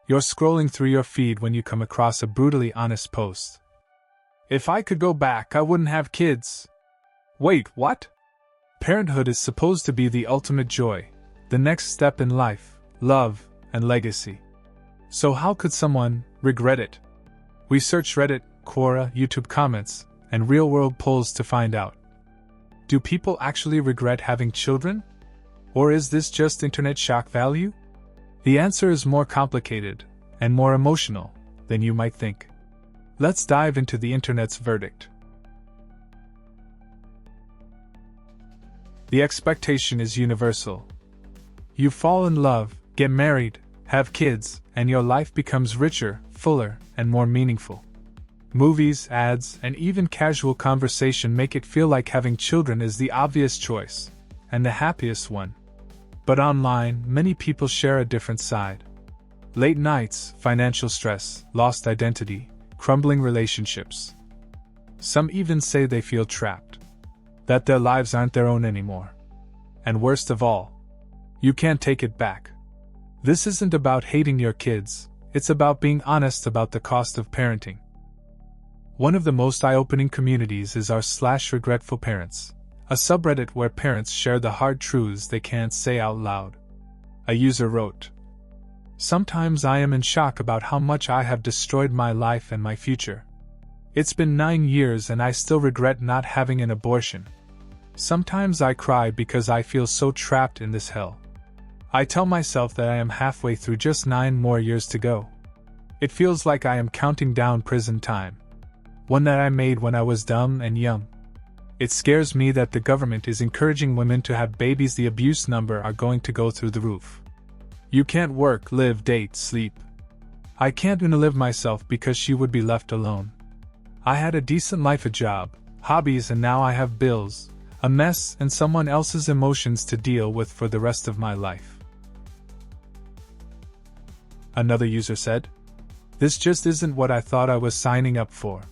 You're scrolling through your feed when you come across a brutally honest post. If I could go back, I wouldn't have kids. Wait, what? Parenthood is supposed to be the ultimate joy, the next step in life, love, and legacy. So how could someone regret it? We searched Reddit, Kora, YouTube comments, and real-world polls to find out. Do people actually regret having children? Or is this just internet shock value? The answer is more complicated and more emotional than you might think. Let's dive into the internet's verdict. The expectation is universal. You fall in love, get married, have kids, and your life becomes richer, fuller, and more meaningful. Movies, ads, and even casual conversation make it feel like having children is the obvious choice, and the happiest one. But online, many people share a different side. Late nights, financial stress, lost identity, crumbling relationships. Some even say they feel trapped, that their lives aren't their own anymore. And worst of all, you can't take it back. This isn't about hating your kids, it's about being honest about the cost of parenting. One of the most eye-opening communities is r/Regretful Parents, a subreddit where parents share the hard truths they can't say out loud. A user wrote, "Sometimes I am in shock about how much I have destroyed my life and my future. It's been 9 years and I still regret not having an abortion. Sometimes I cry because I feel so trapped in this hell. I tell myself that I am halfway through just 9 more years to go. It feels like I am counting down prison time. One that I made when I was dumb and young. It scares me that the government is encouraging women to have babies. The abuse number are going to go through the roof. You can't work, live, date, sleep. I can't even live myself because she would be left alone. I had a decent life, a job, hobbies, and now I have bills, a mess, and someone else's emotions to deal with for the rest of my life." Another user said, "This just isn't what I thought I was signing up for.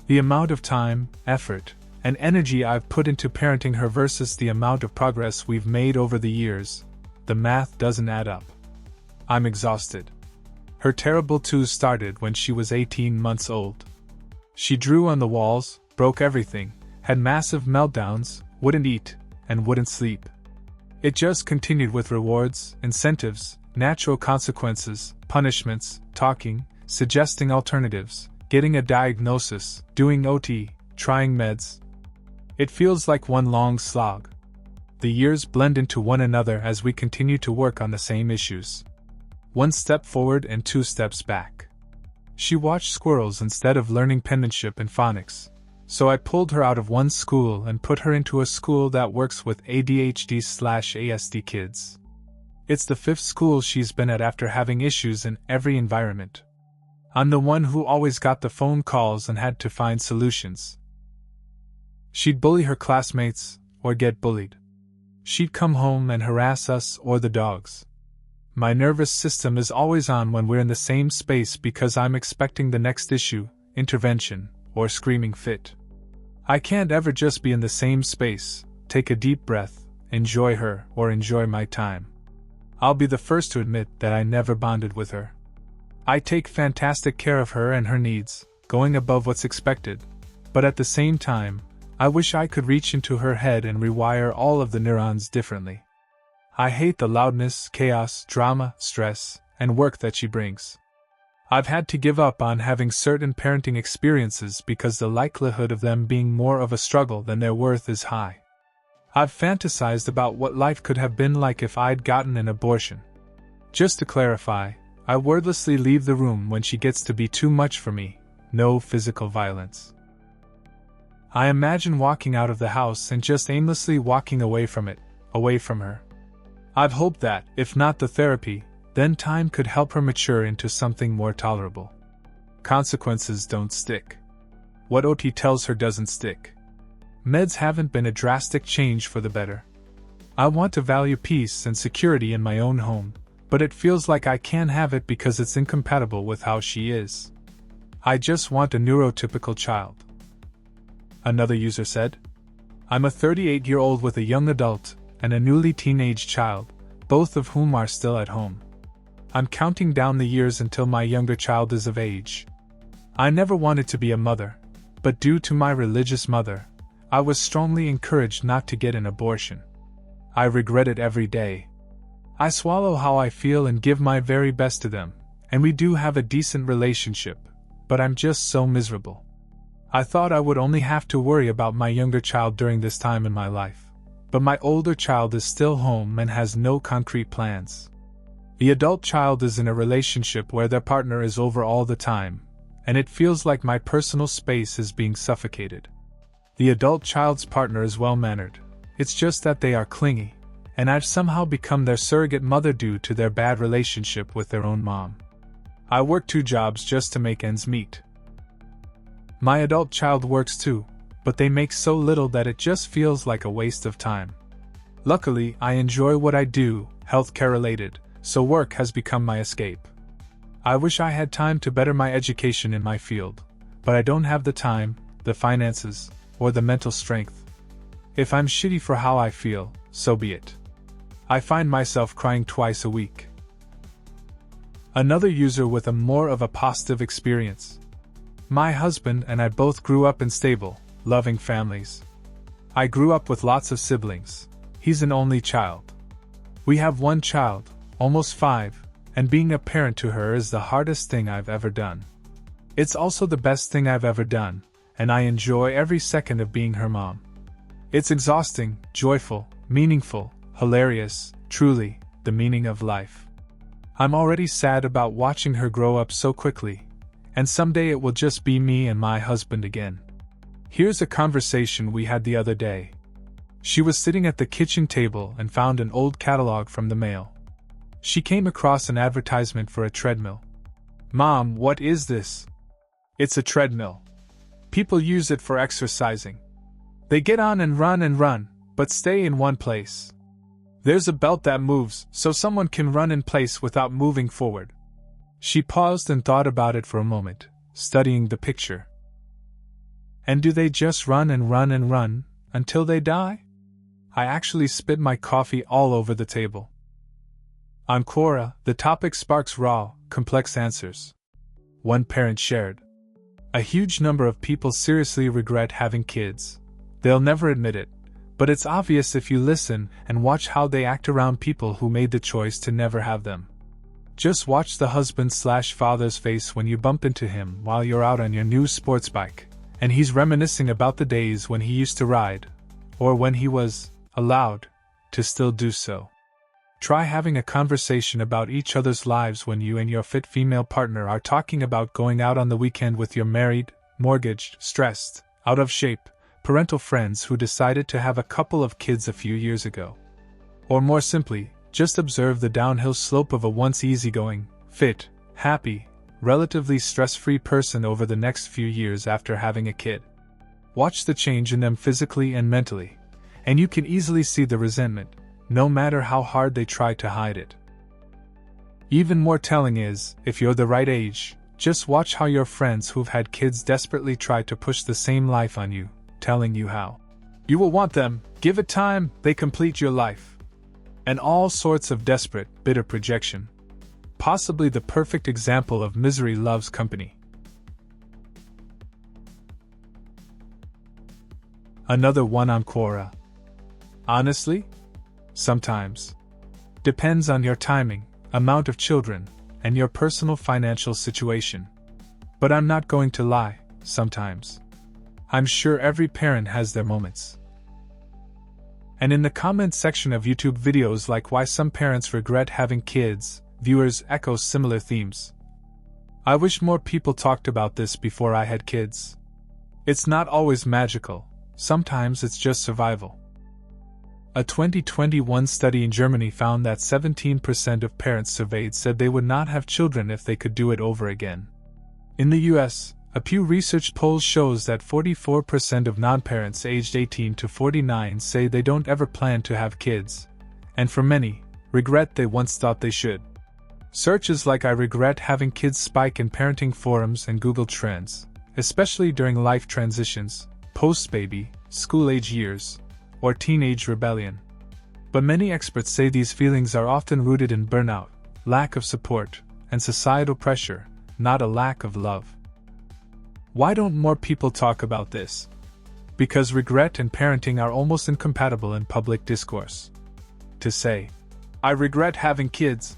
The amount of time, effort, and energy I've put into parenting her versus the amount of progress we've made over the years, the math doesn't add up. I'm exhausted." Her terrible twos started when she was 18 months old. She drew on the walls, broke everything, had massive meltdowns, wouldn't eat, and wouldn't sleep. It just continued with rewards, incentives, natural consequences, punishments, talking, suggesting alternatives, getting a diagnosis, doing OT, trying meds. It feels like one long slog. The years blend into one another as we continue to work on the same issues. 1 step forward and 2 steps back. She watched squirrels instead of learning penmanship and phonics, so I pulled her out of one school and put her into a school that works with ADHD/ASD kids. It's the 5th school she's been at after having issues in every environment. I'm the one who always got the phone calls and had to find solutions. She'd bully her classmates, or get bullied. She'd come home and harass us or the dogs. My nervous system is always on when we're in the same space because I'm expecting the next issue, intervention, or screaming fit. I can't ever just be in the same space, take a deep breath, enjoy her, or enjoy my time. I'll be the first to admit that I never bonded with her. I take fantastic care of her and her needs, going above what's expected, but at the same time, I wish I could reach into her head and rewire all of the neurons differently. I hate the loudness, chaos, drama, stress, and work that she brings. I've had to give up on having certain parenting experiences because the likelihood of them being more of a struggle than their worth is high. I've fantasized about what life could have been like if I'd gotten an abortion. Just to clarify, I wordlessly leave the room when she gets to be too much for me, no physical violence. I imagine walking out of the house and just aimlessly walking away from it, away from her. I've hoped that, if not the therapy, then time could help her mature into something more tolerable. Consequences don't stick. What OT tells her doesn't stick. Meds haven't been a drastic change for the better. I want to value peace and security in my own home, but it feels like I can't have it because it's incompatible with how she is. I just want a neurotypical child." Another user said, "I'm a 38-year-old with a young adult and a newly teenage child, both of whom are still at home. I'm counting down the years until my younger child is of age. I never wanted to be a mother, but due to my religious mother, I was strongly encouraged not to get an abortion. I regret it every day. I swallow how I feel and give my very best to them, and we do have a decent relationship, but I'm just so miserable. I thought I would only have to worry about my younger child during this time in my life, but my older child is still home and has no concrete plans. The adult child is in a relationship where their partner is over all the time, and it feels like my personal space is being suffocated. The adult child's partner is well-mannered, it's just that they are clingy, and I've somehow become their surrogate mother due to their bad relationship with their own mom. I work 2 jobs just to make ends meet. My adult child works too, but they make so little that it just feels like a waste of time. Luckily, I enjoy what I do, healthcare related, so work has become my escape. I wish I had time to better my education in my field, but I don't have the time, the finances, or the mental strength. If I'm shitty for how I feel, so be it. I find myself crying twice a week. Another user with a more of a positive experience. My husband and I both grew up in stable, loving families. I grew up with lots of siblings. He's an only child. We have 1 child, almost 5, and being a parent to her is the hardest thing I've ever done. It's also the best thing I've ever done, and I enjoy every second of being her mom. It's exhausting, joyful, meaningful, hilarious, truly, the meaning of life. I'm already sad about watching her grow up so quickly, and someday it will just be me and my husband again. Here's a conversation we had the other day. She was sitting at the kitchen table and found an old catalog from the mail. She came across an advertisement for a treadmill. "Mom, what is this?" "It's a treadmill. People use it for exercising. They get on and run, but stay in one place. There's a belt that moves, so someone can run in place without moving forward." She paused and thought about it for a moment, studying the picture. "And do they just run until they die?" I actually spit my coffee all over the table. On Kora, the topic sparks raw, complex answers. One parent shared, "A huge number of people seriously regret having kids. They'll never admit it, but it's obvious if you listen and watch how they act around people who made the choice to never have them. Just watch the husband/father's face when you bump into him while you're out on your new sports bike, and he's reminiscing about the days when he used to ride, or when he was allowed to still do so. Try having a conversation about each other's lives when you and your fit female partner are talking about going out on the weekend with your married, mortgaged, stressed, out of shape, parental friends who decided to have a couple of kids a few years ago. Or more simply, just observe the downhill slope of a once easygoing, fit, happy, relatively stress-free person over the next few years after having a kid. Watch the change in them physically and mentally, and you can easily see the resentment, no matter how hard they try to hide it. Even more telling is, if you're the right age, just watch how your friends who've had kids desperately try to push the same life on you, telling you how you will want them, give it time, they complete your life. And all sorts of desperate, bitter projection. Possibly the perfect example of misery loves company. Another one on Kora. Honestly? Sometimes. Depends on your timing, amount of children, and your personal financial situation. But I'm not going to lie, sometimes. I'm sure every parent has their moments. And in the comment section of YouTube videos like why some parents regret having kids, viewers echo similar themes. I wish more people talked about this before I had kids. It's not always magical, sometimes it's just survival. A 2021 study in Germany found that 17% of parents surveyed said they would not have children if they could do it over again. In the US, a Pew Research poll shows that 44% of non-parents aged 18 to 49 say they don't ever plan to have kids, and for many, regret they once thought they should. Searches like "I regret having kids" spike in parenting forums and Google Trends, especially during life transitions, post-baby, school-age years, or teenage rebellion. But many experts say these feelings are often rooted in burnout, lack of support, and societal pressure, not a lack of love. Why don't more people talk about this? Because regret and parenting are almost incompatible in public discourse. To say, "I regret having kids,"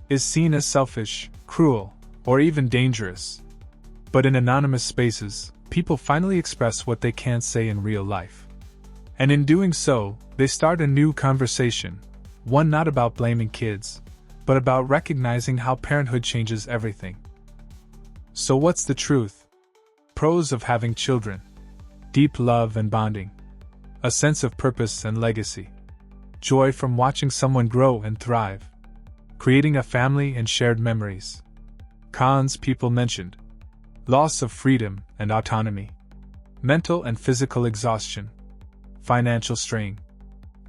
is seen as selfish, cruel, or even dangerous. But in anonymous spaces, people finally express what they can't say in real life. And in doing so, they start a new conversation, one not about blaming kids, but about recognizing how parenthood changes everything. So what's the truth? Pros of having children: deep love and bonding, a sense of purpose and legacy, joy from watching someone grow and thrive, creating a family and shared memories. Cons people mentioned: loss of freedom and autonomy, mental and physical exhaustion, financial strain,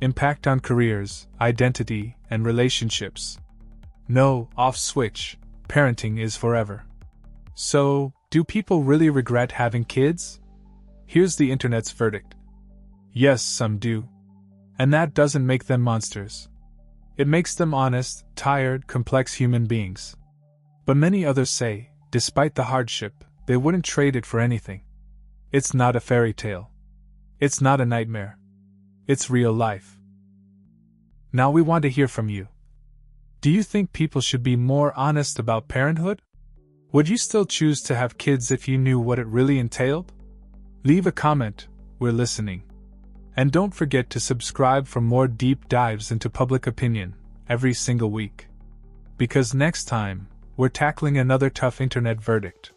impact on careers, identity, and relationships. No off switch, parenting is forever. So, do people really regret having kids? Here's the internet's verdict. Yes, some do. And that doesn't make them monsters. It makes them honest, tired, complex human beings. But many others say, despite the hardship, they wouldn't trade it for anything. It's not a fairy tale. It's not a nightmare. It's real life. Now we want to hear from you. Do you think people should be more honest about parenthood? Would you still choose to have kids if you knew what it really entailed? Leave a comment, we're listening. And don't forget to subscribe for more deep dives into public opinion every single week. Because next time, we're tackling another tough internet verdict.